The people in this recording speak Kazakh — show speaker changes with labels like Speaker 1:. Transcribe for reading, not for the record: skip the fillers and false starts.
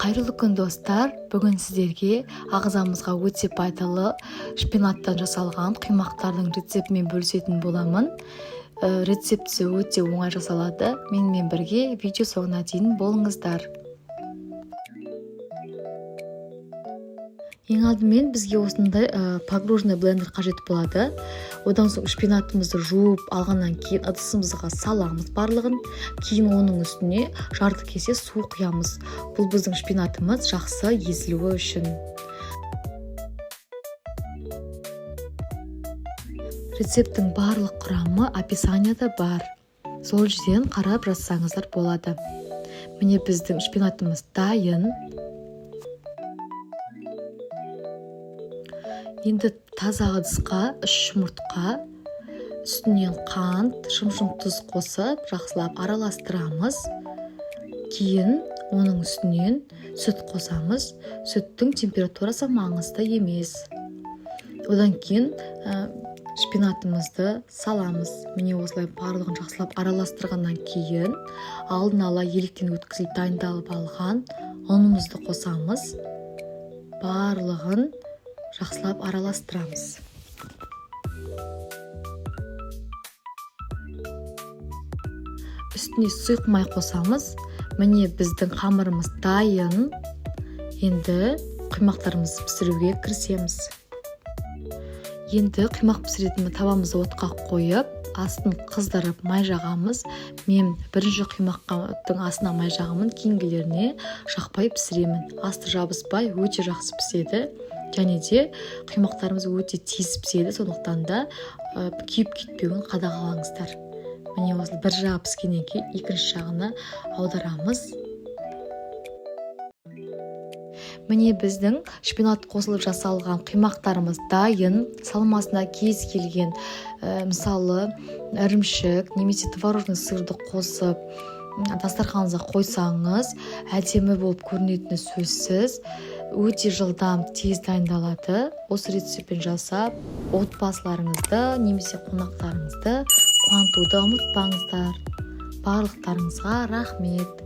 Speaker 1: Қайырлы күн достар, бүгін сіздерге ағзамызға өте пайдалы шпинаттан жасалған құймақтардың рецептімен бөлісетін боламын. Рецепті өте оңай жасалады. Менімен бірге видео соңына дейін болыңыздар. Ең алдымен бізге осындай погружный блендер қажет болады. Одан соң шпинатымызды жуып алғаннан кейін ыдысымызға саламыз барлығын. Кейін оның үстіне жарты кесе су құямыз. Бұл біздің шпинатымыз жақсы езілуі үшін. Рецепттің барлық құрамы описанияда бар. Сол жерден қарап жазсаңыздар болады. Міне біздің шпинатымыз дайын. Енді таза ыдысқа 3 жұмыртқа, үстінен қант, шым-шым тұз қосып, жақсылап араластырамыз. Кейін оның үстінен сүт қосамыз. Сүттің температурасы маңызды емес. Одан кейін шпинатымызды саламыз. Міне осылай барлығын жақсылап араластырғаннан кейін алдын ала електен өткізіліп дайындалып алған ұнымызды қосамыз. Барлығын жақсылап араластырамыз. Үстіне сұйық май қосамыз. Міне біздің қамырымыз дайын. Енді құймақтарымызды пісіруге кірісеміз. Енді құймақ пісіретін табамызды отқа қойып, астын қыздырып май жағамыз. Мен бірінші құймақтың астына май жағамын, кейінгілеріне жақпай пісіремін. Асты жабыспай өте жақсы піседі. Және де құймақтарымыз өте тез піседі, сондықтан да күйіп кетпеуін қадағалаңыздар. Міне осылай бір жағы піскеннен кейін екінші жағына аударамыз. Міне біздің шпинат қосылып жасалған құймақтарымыз дайын. Салмасына кез келген мысалы ірімшік немесе творожный сырды қосып дастарханыңызға қойсаңыз, әдемі болып көрінетіні сөзсіз. Өте жылдам, тез дайындалады. Осы рецептпен жасап, отбасыларыңызды немесе қонақтарыңызды қуантуды ұмытпаңыздар. Барлықтарыңызға рахмет.